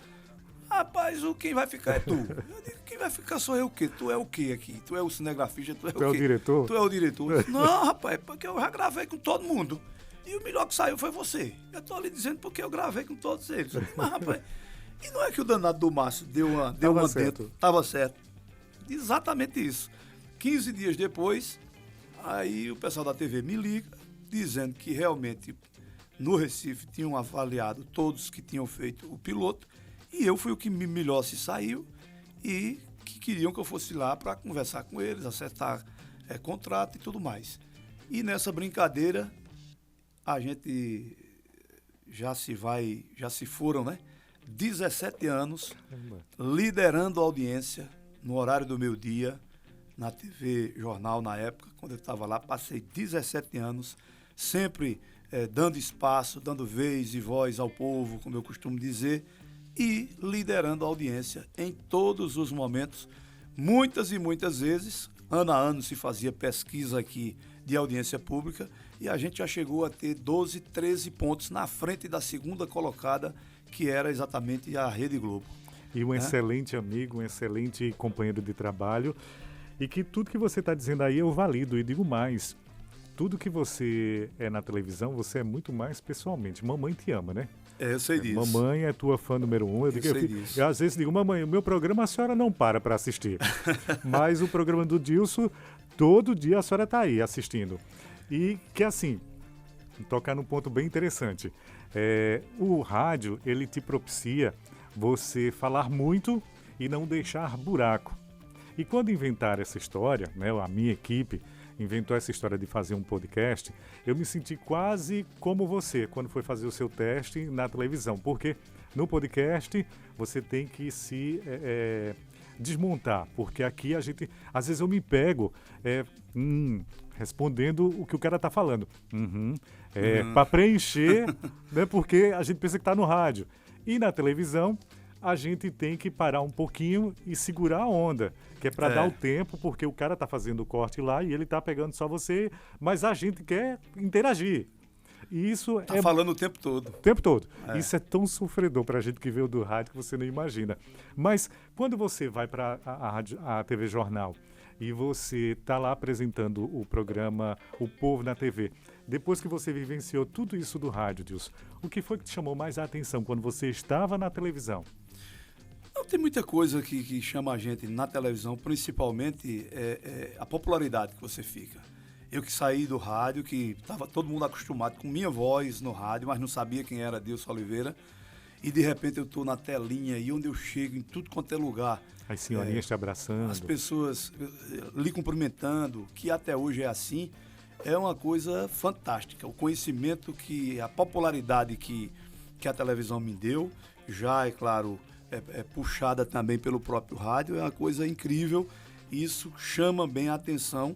Rapaz, quem vai ficar é tu. Eu digo, quem vai ficar sou eu o quê? Tu é o quê aqui? Tu é o cinegrafista, tu é o quê? Tu é o diretor? Tu é o diretor. Eu disse, não, rapaz, porque eu já gravei com todo mundo. E o melhor que saiu foi você. Eu tô ali dizendo porque eu gravei com todos eles. Eu digo, mas rapaz, e não é que o danado do Márcio deu uma dentro? Tava certo. Exatamente isso. 15 dias depois, aí o pessoal da TV me liga, dizendo que realmente no Recife tinham avaliado todos que tinham feito o piloto, e eu fui o que melhor se saiu, e que queriam que eu fosse lá para conversar com eles, acertar contrato e tudo mais. E nessa brincadeira, a gente já se foram, né? 17 anos, liderando a audiência no horário do meio-dia, na TV Jornal, na época, quando eu estava lá, passei 17 anos, sempre dando espaço, dando vez e voz ao povo, como eu costumo dizer, e liderando a audiência em todos os momentos. Muitas e muitas vezes, ano a ano se fazia pesquisa aqui de audiência pública e a gente já chegou a ter 12, 13 pontos na frente da segunda colocada, que era exatamente a Rede Globo. E um excelente amigo, um excelente companheiro de trabalho. E que tudo que você está dizendo aí eu valido e digo mais. Tudo que você é na televisão, você é muito mais pessoalmente. Mamãe te ama, né? Eu sei disso. Mamãe é tua fã número 1. Eu às vezes digo, mamãe, o meu programa a senhora não para assistir. Mas o programa do Dilson, todo dia a senhora está aí assistindo. E que assim, tocar num ponto bem interessante. O rádio, ele te propicia você falar muito e não deixar buraco. E quando inventaram essa história, né, a minha equipe inventou essa história de fazer um podcast, eu me senti quase como você quando foi fazer o seu teste na televisão, porque no podcast você tem que se desmontar, porque aqui a gente, às vezes eu me pego respondendo o que o cara está falando, para preencher, né, porque a gente pensa que está no rádio. E na televisão a gente tem que parar um pouquinho e segurar a onda, que é para dar o tempo, porque o cara tá fazendo o corte lá e ele tá pegando só você, mas a gente quer interagir. E isso tá falando o tempo todo. O tempo todo. Isso é tão sofredor pra gente que veio do rádio que você nem imagina. Mas quando você vai para a TV Jornal e você tá lá apresentando o programa O Povo na TV, depois que você vivenciou tudo isso do rádio, Dilson, o que foi que te chamou mais a atenção quando você estava na televisão? Não, tem muita coisa que chama a gente na televisão, principalmente a popularidade que você fica. Eu que saí do rádio, que estava todo mundo acostumado com minha voz no rádio, mas não sabia quem era Dilson Oliveira, e de repente eu estou na telinha e onde eu chego, em tudo quanto é lugar. As senhorinhas te abraçando. As pessoas lhe cumprimentando, que até hoje é assim, é uma coisa fantástica. O conhecimento, a popularidade que a televisão me deu, já, é claro, puxada também pelo próprio rádio, é uma coisa incrível. Isso chama bem a atenção,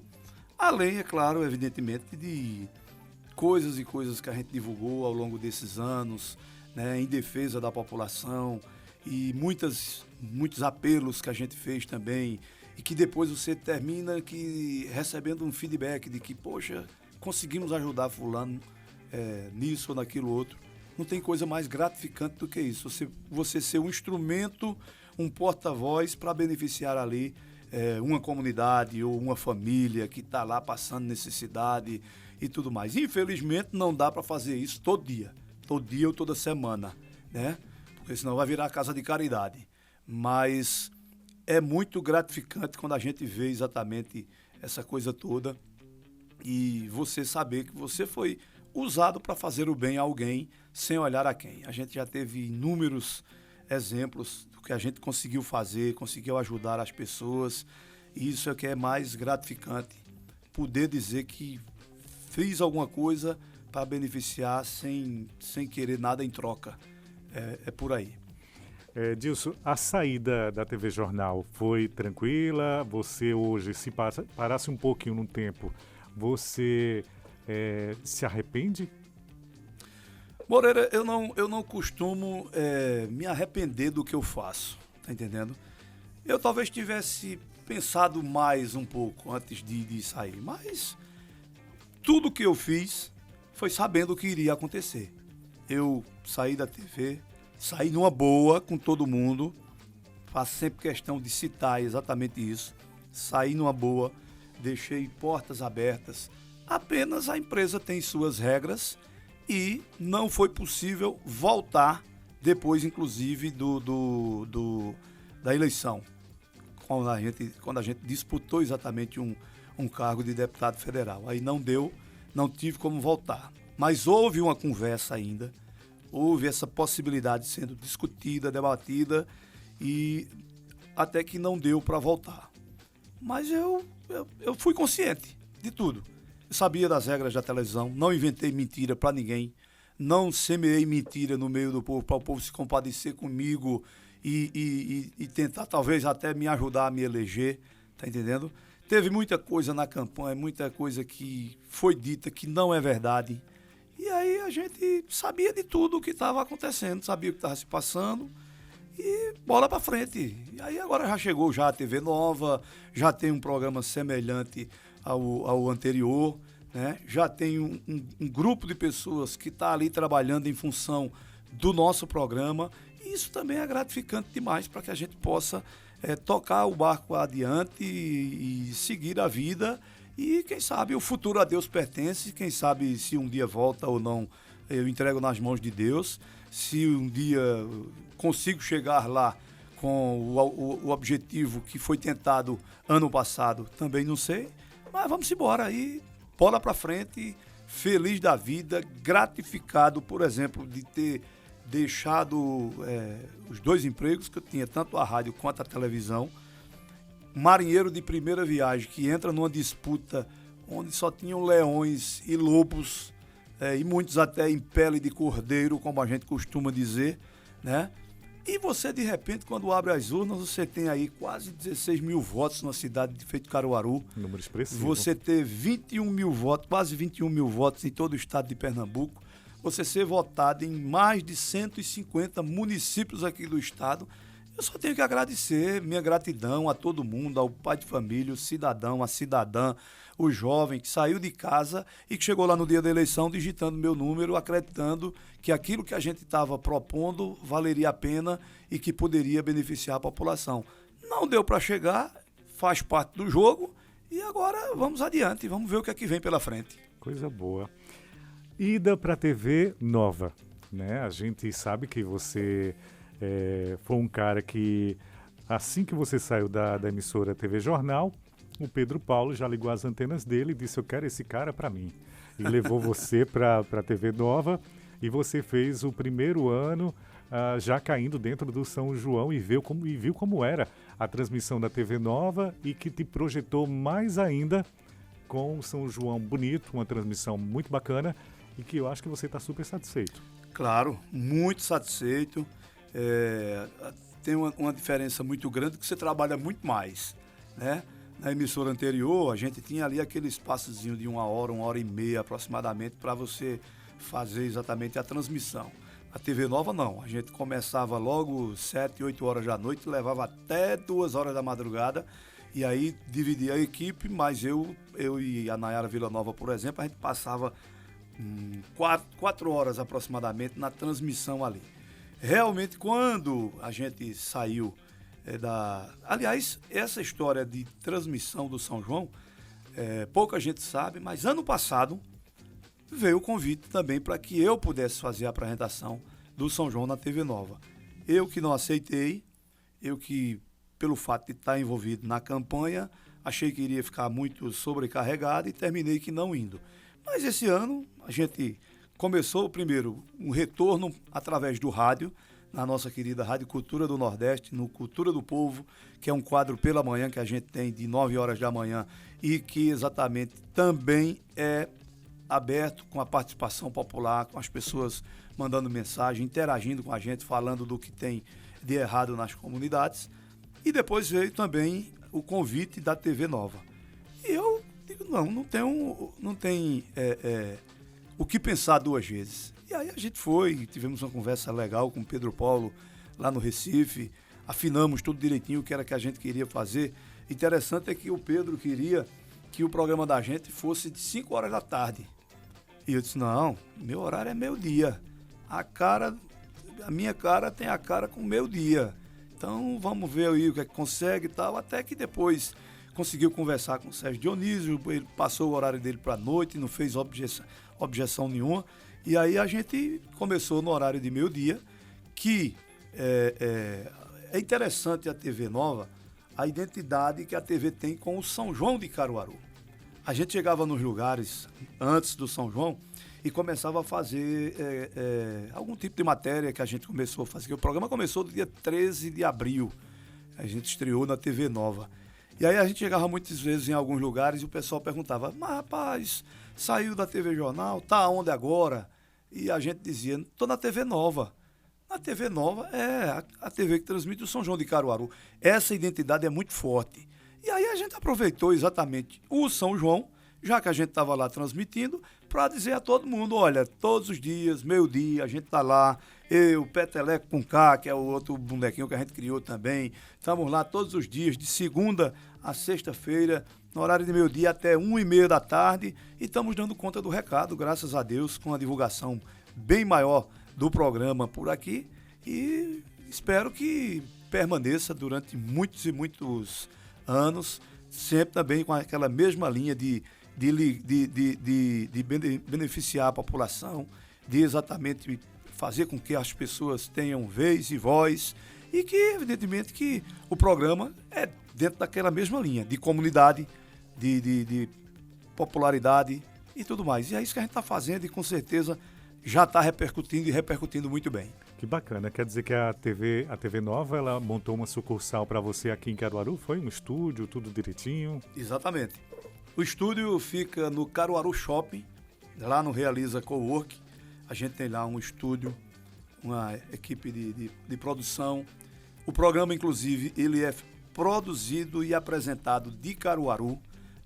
além, é claro, evidentemente, de coisas e coisas que a gente divulgou ao longo desses anos, né, em defesa da população, e muitos apelos que a gente fez também, e que depois você termina recebendo um feedback de que, poxa, conseguimos ajudar fulano nisso ou naquilo outro. Não tem coisa mais gratificante do que isso. Você ser um instrumento, um porta-voz para beneficiar ali uma comunidade ou uma família que está lá passando necessidade e tudo mais. Infelizmente, não dá para fazer isso todo dia ou toda semana, né? Porque senão vai virar casa de caridade. Mas é muito gratificante quando a gente vê exatamente essa coisa toda e você saber que você foi usado para fazer o bem a alguém sem olhar a quem. A gente já teve inúmeros exemplos do que a gente conseguiu fazer, conseguiu ajudar as pessoas, e isso é o que é mais gratificante, poder dizer que fiz alguma coisa para beneficiar sem querer nada em troca. É por aí. Dilson, a saída da TV Jornal foi tranquila? Você hoje, se parasse um pouquinho no tempo, você se arrepende? Moreira, eu não costumo me arrepender do que eu faço, tá entendendo? Eu talvez tivesse pensado mais um pouco antes de sair, mas tudo que eu fiz foi sabendo o que iria acontecer. Eu saí da TV, saí numa boa com todo mundo, faço sempre questão de citar exatamente isso, saí numa boa, deixei portas abertas, apenas a empresa tem suas regras e não foi possível voltar depois, inclusive, da eleição, quando a gente disputou exatamente um cargo de deputado federal. Aí não deu, não tive como voltar. Mas houve uma conversa ainda, houve essa possibilidade sendo discutida, debatida, e até que não deu para voltar. Mas eu fui consciente de tudo. Eu sabia das regras da televisão, não inventei mentira para ninguém, não semeei mentira no meio do povo para o povo se compadecer comigo e tentar talvez até me ajudar a me eleger, tá entendendo? Teve muita coisa na campanha, muita coisa que foi dita que não é verdade. E aí a gente sabia de tudo o que estava acontecendo, sabia o que estava se passando e bola para frente. E aí agora já chegou já a TV Nova, já tem um programa semelhante ao anterior, né? Já tem um grupo de pessoas que está ali trabalhando em função do nosso programa, e isso também é gratificante demais para que a gente possa tocar o barco adiante e seguir a vida, e quem sabe o futuro a Deus pertence, quem sabe se um dia volta ou não, eu entrego nas mãos de Deus, se um dia consigo chegar lá com o objetivo que foi tentado ano passado, também não sei, mas vamos embora aí. bola para frente, feliz da vida, gratificado, por exemplo, de ter deixado os 2 empregos que eu tinha, tanto a rádio quanto a televisão. Marinheiro de primeira viagem que entra numa disputa onde só tinham leões e lobos, e muitos até em pele de cordeiro, como a gente costuma dizer, né? E você, de repente, quando abre as urnas, você tem aí quase 16 mil votos na cidade de Feito Caruaru. Número expressivo. Você ter 21 mil votos, quase 21 mil votos em todo o estado de Pernambuco. Você ser votado em mais de 150 municípios aqui do estado. Eu só tenho que agradecer, minha gratidão a todo mundo, ao pai de família, o cidadão, a cidadã, o jovem que saiu de casa e que chegou lá no dia da eleição digitando meu número, acreditando que aquilo que a gente estava propondo valeria a pena e que poderia beneficiar a população. Não deu para chegar, faz parte do jogo e agora vamos adiante, vamos ver o que é que vem pela frente. Coisa boa. Ida para a TV Nova, né? A gente sabe que você foi um cara que, assim que você saiu da emissora TV Jornal, o Pedro Paulo já ligou as antenas dele e disse: eu quero esse cara para mim. E levou você para a TV Nova e você fez o primeiro ano já caindo dentro do São João e viu como era a transmissão da TV Nova e que te projetou mais ainda com o São João bonito, uma transmissão muito bacana e que eu acho que você está super satisfeito. Claro, muito satisfeito. Tem uma diferença muito grande que você trabalha muito mais, né? Na emissora anterior, a gente tinha ali aquele espaçozinho de 1 hora e meia aproximadamente para você fazer exatamente a transmissão. A TV Nova não, a gente começava logo 7, 8 horas da noite, levava até 2 horas da madrugada e aí dividia a equipe, mas eu e a Nayara Villanova, por exemplo, a gente passava 4 horas aproximadamente na transmissão ali. Realmente, quando a gente saiu Aliás, essa história de transmissão do São João, pouca gente sabe, mas ano passado veio o convite também para que eu pudesse fazer a apresentação do São João na TV Nova. Eu que não aceitei, eu que, pelo fato de estar envolvido na campanha, achei que iria ficar muito sobrecarregado e terminei que não indo. Mas esse ano a gente começou primeiro um retorno através do rádio, na nossa querida Rádio Cultura do Nordeste, no Cultura do Povo, que é um quadro pela manhã que a gente tem de 9 horas da manhã e que exatamente também é aberto com a participação popular, com as pessoas mandando mensagem, interagindo com a gente, falando do que tem de errado nas comunidades. E depois veio também o convite da TV Nova. E eu digo, não tem o que pensar 2 vezes. E aí a gente foi, tivemos uma conversa legal com o Pedro Paulo lá no Recife, afinamos tudo direitinho o que era que a gente queria fazer. Interessante é que o Pedro queria que o programa da gente fosse de 5 horas da tarde. E eu disse, não, meu horário é meio-dia. A minha cara tem a cara com meio-dia. Então vamos ver aí o que é que consegue e tal, até que depois conseguiu conversar com o Sérgio Dionísio, ele passou o horário dele para a noite, não fez objeção nenhuma. E aí a gente começou no horário de meio-dia, que é interessante a TV Nova, a identidade que a TV tem com o São João de Caruaru. A gente chegava nos lugares antes do São João e começava a fazer algum tipo de matéria que a gente começou a fazer. O programa começou no dia 13 de abril, a gente estreou na TV Nova. E aí a gente chegava muitas vezes em alguns lugares e o pessoal perguntava, mas rapaz, saiu da TV Jornal, tá onde agora? E a gente dizia, estou na TV Nova. A TV Nova é a TV que transmite o São João de Caruaru. Essa identidade é muito forte. E aí a gente aproveitou exatamente o São João, já que a gente estava lá transmitindo, para dizer a todo mundo, olha, todos os dias, meio-dia, a gente está lá, eu, Peteleco com K, que é o outro bonequinho que a gente criou também, estamos lá todos os dias, de segunda a sexta-feira, no horário de meio-dia até 1h30 da tarde, e estamos dando conta do recado, graças a Deus, com a divulgação bem maior do programa por aqui, e espero que permaneça durante muitos e muitos anos, sempre também com aquela mesma linha de beneficiar a população, de exatamente fazer com que as pessoas tenham vez e voz, e que, evidentemente, que o programa é dentro daquela mesma linha de comunidade, de popularidade e tudo mais. E é isso que a gente está fazendo e com certeza já está repercutindo e repercutindo muito bem. Que bacana. Quer dizer que a TV Nova, ela montou uma sucursal para você aqui em Caruaru? Foi um estúdio, tudo direitinho? Exatamente. O estúdio fica no Caruaru Shopping, lá no Realiza Cowork. A gente tem lá um estúdio, uma equipe de produção. O programa, inclusive, ele é produzido e apresentado de Caruaru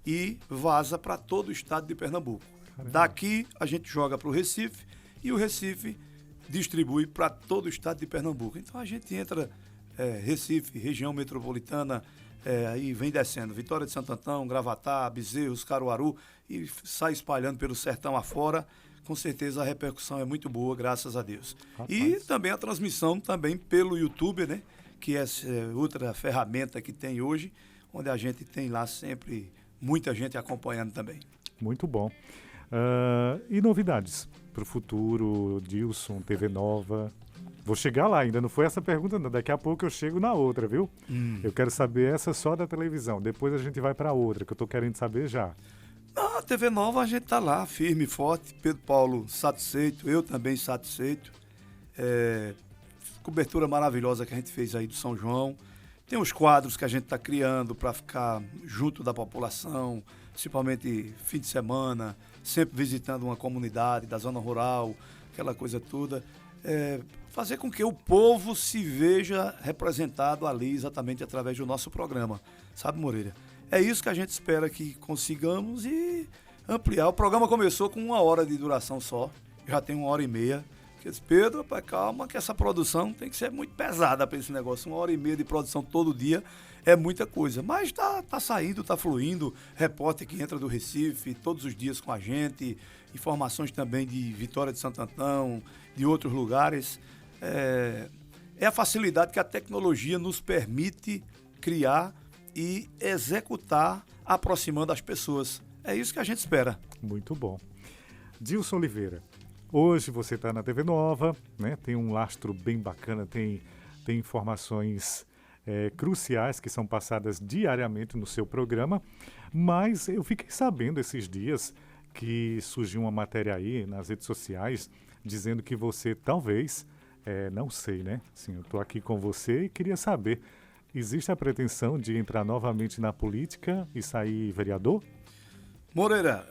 e vaza para todo o estado de Pernambuco. Caramba. Daqui a gente joga para o Recife e o Recife distribui para todo o estado de Pernambuco. Então a gente entra Recife, região metropolitana, aí vem descendo Vitória de Santo Antão, Gravatá, Bezerros, Caruaru e sai espalhando pelo sertão afora. Com certeza a repercussão é muito boa, graças a Deus. Rapaz. E também a transmissão também pelo YouTube, né? Que é outra ferramenta que tem hoje, onde a gente tem lá sempre muita gente acompanhando também. Muito bom. E novidades para o futuro, Dilson, TV Nova? Vou chegar lá, ainda não foi essa pergunta, não. Daqui a pouco eu chego na outra, viu? Eu quero saber essa só da televisão, depois a gente vai para outra, que eu estou querendo saber já. A TV Nova a gente está lá, firme e forte, Pedro Paulo satisfeito, eu também satisfeito. Cobertura maravilhosa que a gente fez aí do São João. Tem os quadros que a gente está criando para ficar junto da população, principalmente fim de semana, sempre visitando uma comunidade da zona rural, aquela coisa toda. Fazer com que o povo se veja representado ali exatamente através do nosso programa, sabe, Moreira? É isso que a gente espera que consigamos e ampliar. O programa começou com 1 hora de duração só, já tem 1h30. Eu disse, Pedro, calma que essa produção tem que ser muito pesada para esse negócio. 1h30 de produção todo dia é muita coisa. Mas tá saindo, tá fluindo. Repórter que entra do Recife todos os dias com a gente. Informações também de Vitória de Santo Antão, de outros lugares. É a facilidade que a tecnologia nos permite criar e executar, aproximando as pessoas. É isso que a gente espera. Muito bom. Dilson Oliveira. Hoje você está na TV Nova, né? Tem um lastro bem bacana, tem informações cruciais que são passadas diariamente no seu programa, mas eu fiquei sabendo esses dias que surgiu uma matéria aí nas redes sociais dizendo que você talvez, não sei, né? Assim, eu estou aqui com você e queria saber, existe a pretensão de entrar novamente na política e sair vereador? Moreira,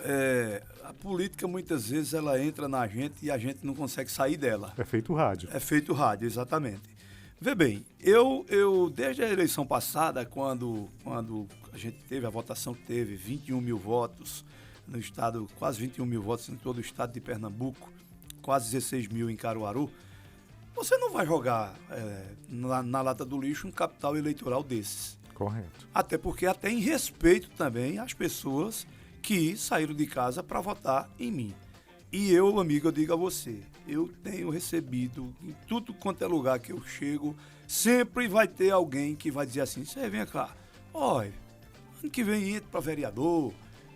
a política muitas vezes ela entra na gente e a gente não consegue sair dela. É feito rádio. É feito rádio, exatamente. Vê bem, eu desde a eleição passada, quando a gente teve a votação que teve, 21 mil votos no estado, quase 21 mil votos em todo o estado de Pernambuco, quase 16 mil em Caruaru, você não vai jogar na lata do lixo um capital eleitoral desses. Correto. Até porque até em respeito também às pessoas que saíram de casa para votar em mim. E eu, amigo, eu digo a você, eu tenho recebido em tudo quanto é lugar que eu chego, sempre vai ter alguém que vai dizer assim, você vem cá, olha, ano que vem entra para vereador,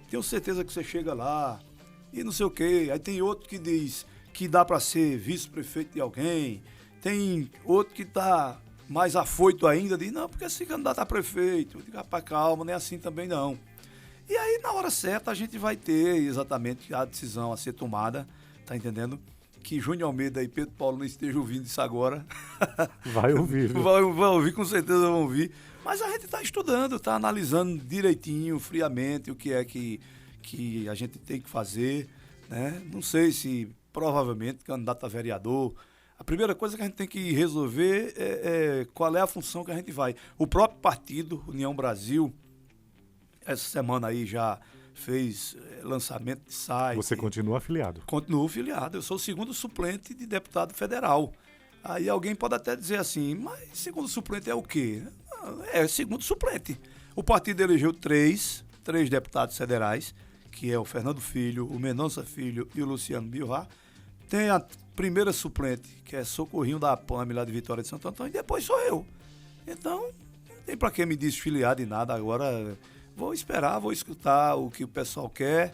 tenho certeza que você chega lá, e não sei o quê. Aí tem outro que diz que dá para ser vice-prefeito de alguém, tem outro que está mais afoito ainda, diz, não, porque esse candidato a prefeito, eu digo, rapaz, calma, não é assim também não. E aí, na hora certa, a gente vai ter exatamente a decisão a ser tomada, tá entendendo? Que Júnior Almeida e Pedro Paulo não estejam ouvindo isso agora. Vai ouvir. Vai ouvir, com certeza vão ouvir. Mas a gente está estudando, está analisando direitinho, friamente, o que é que a gente tem que fazer, né? Não sei se, provavelmente, candidato a vereador. A primeira coisa que a gente tem que resolver é qual é a função que a gente vai. O próprio partido, União Brasil, essa semana aí já fez lançamento de site. Você continua afiliado? Continuo afiliado. Eu sou o segundo suplente de deputado federal. Aí alguém pode até dizer assim, mas segundo suplente é o quê? É segundo suplente. O partido elegeu três deputados federais, que é o Fernando Filho, o Mendonça Filho e o Luciano Bivar. Tem a primeira suplente, que é Socorrinho da APAME, lá de Vitória de Santo Antão, e depois sou eu. Então, não tem para que me desfiliar de nada agora. Vou esperar, vou escutar o que o pessoal quer,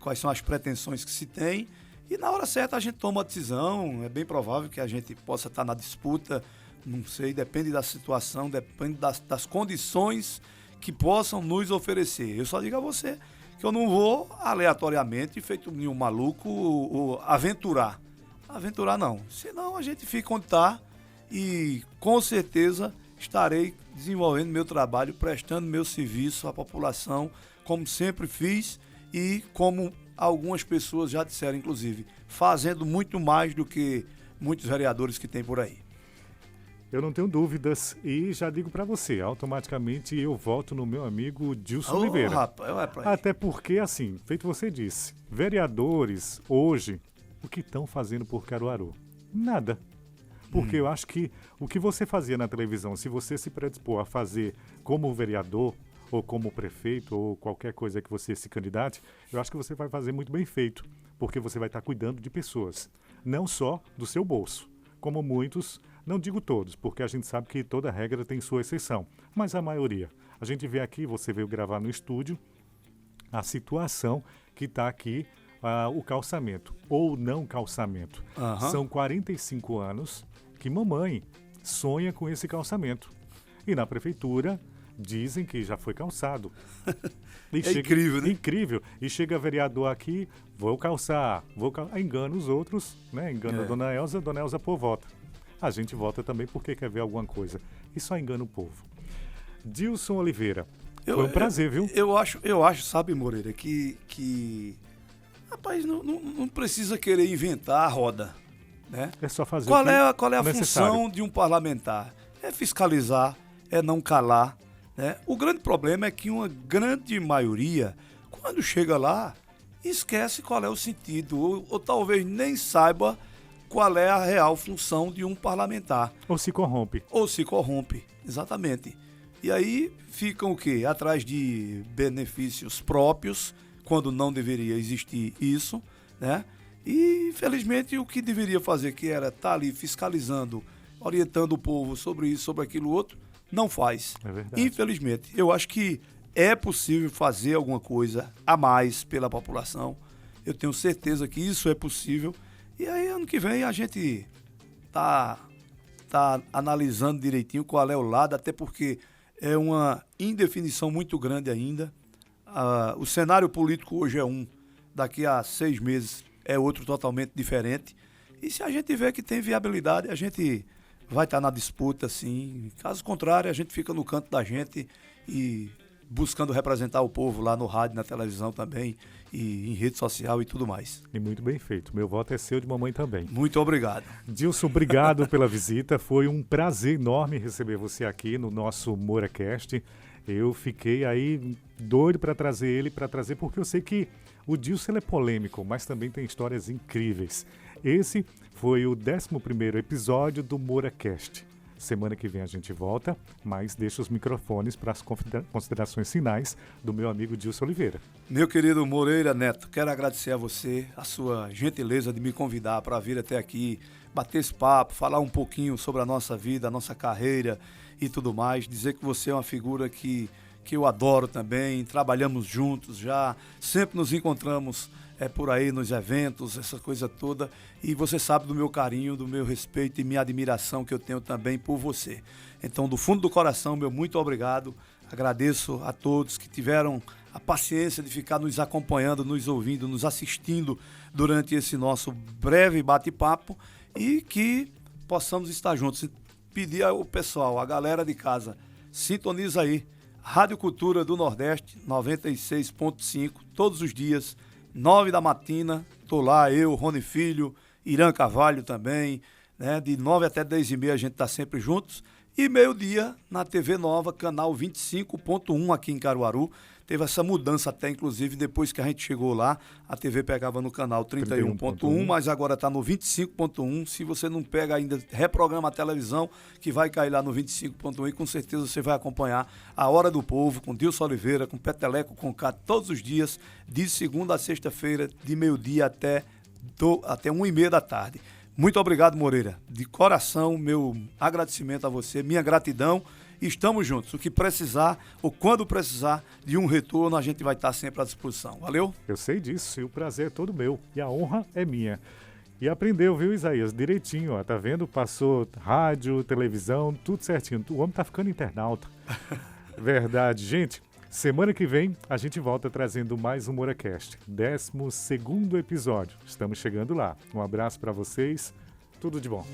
quais são as pretensões que se tem, e na hora certa a gente toma a decisão. É bem provável que a gente possa estar na disputa, não sei, depende da situação, depende das condições que possam nos oferecer. Eu só digo a você que eu não vou aleatoriamente, feito nenhum maluco, aventurar. Aventurar não, senão a gente fica onde está e com certeza estarei desenvolvendo meu trabalho, prestando meu serviço à população, como sempre fiz e como algumas pessoas já disseram, inclusive, fazendo muito mais do que muitos vereadores que tem por aí. Eu não tenho dúvidas e já digo para você, automaticamente eu voto no meu amigo Dilson Oliveira. Rapaz, até porque, assim, feito você disse, vereadores hoje, o que estão fazendo por Caruaru? Nada. Porque eu acho que o que você fazia na televisão, se você se predispor a fazer como vereador, ou como prefeito, ou qualquer coisa que você se candidate, eu acho que você vai fazer muito bem feito, porque você vai estar cuidando de pessoas, não só do seu bolso, como muitos, não digo todos, porque a gente sabe que toda regra tem sua exceção, mas a maioria. A gente vê aqui, você veio gravar no estúdio, a situação que está aqui, o calçamento, ou não calçamento. São 45 anos que mamãe sonha com esse calçamento. E na prefeitura dizem que já foi calçado. Incrível, né? Incrível. E chega vereador aqui, vou calçar. Engana os outros, né? Engana a Dona Elza pô, vota. A gente vota também porque quer ver alguma coisa. E só engana o povo. Dilson Oliveira, foi um prazer, viu? Eu acho, sabe, Moreira, que rapaz, não precisa querer inventar a roda, né? É só fazer qual é a função de um parlamentar? É fiscalizar, é não calar, né? O grande problema é que uma grande maioria, quando chega lá, esquece qual é o sentido, ou talvez nem saiba qual é a real função de um parlamentar. Ou se corrompe. Exatamente. E aí ficam o quê? Atrás de benefícios próprios, quando não deveria existir isso, né? E, infelizmente, o que deveria fazer, que era estar ali fiscalizando, orientando o povo sobre isso, sobre aquilo outro, não faz. É verdade. Infelizmente. Eu acho que é possível fazer alguma coisa a mais pela população. Eu tenho certeza que isso é possível. E aí, ano que vem, a gente tá analisando direitinho qual é o lado, até porque é uma indefinição muito grande ainda. O cenário político hoje é um, daqui a 6 meses é outro totalmente diferente. E se a gente vê que tem viabilidade, a gente vai estar na disputa, sim. Caso contrário, a gente fica no canto da gente e buscando representar o povo lá no rádio, na televisão também, e em rede social e tudo mais. E muito bem feito. Meu voto é seu, de mamãe também. Muito obrigado. Dilson, obrigado pela visita. Foi um prazer enorme receber você aqui no nosso MouraCast. Eu fiquei aí doido para trazer porque eu sei que o Dilson é polêmico, mas também tem histórias incríveis. Esse foi o 11º episódio do MouraCast. Semana que vem a gente volta, mas deixa os microfones para as considerações finais do meu amigo Dilson Oliveira. Meu querido Moreira Neto, quero agradecer a você, a sua gentileza de me convidar para vir até aqui, bater esse papo, falar um pouquinho sobre a nossa vida, a nossa carreira e tudo mais. Dizer que você é uma figura que eu adoro também, trabalhamos juntos já, sempre nos encontramos por aí nos eventos, essa coisa toda, e você sabe do meu carinho, do meu respeito e minha admiração que eu tenho também por você. Então, do fundo do coração, meu muito obrigado, agradeço a todos que tiveram a paciência de ficar nos acompanhando, nos ouvindo, nos assistindo durante esse nosso breve bate-papo e que possamos estar juntos. Pedir ao pessoal, a galera de casa, sintoniza aí, Rádio Cultura do Nordeste, 96.5, todos os dias, 9 da matina, tô lá, eu, Rony Filho, Irã Carvalho também, né? De 9 até 10h30 a gente tá sempre juntos. E meio-dia na TV Nova, canal 25.1 aqui em Caruaru. Teve essa mudança até, inclusive, depois que a gente chegou lá, a TV pegava no canal 31.1, mas agora está no 25.1. Se você não pega ainda, reprograma a televisão, que vai cair lá no 25.1 e com certeza você vai acompanhar a Hora do Povo com Dilson Oliveira, com Peteleco, com Cá, todos os dias, de segunda a sexta-feira, de meio-dia até 1h30 da tarde. Muito obrigado, Moreira. De coração, meu agradecimento a você, minha gratidão. Estamos juntos. O que precisar, ou quando precisar de um retorno, a gente vai estar sempre à disposição. Valeu? Eu sei disso e o prazer é todo meu. E a honra é minha. E aprendeu, viu, Isaías? Direitinho, ó. Tá vendo? Passou rádio, televisão, tudo certinho. O homem tá ficando internauta. Verdade. Gente, Semana que vem a gente volta trazendo mais um MoraCast, 12º episódio. Estamos chegando lá. Um abraço para vocês, tudo de bom.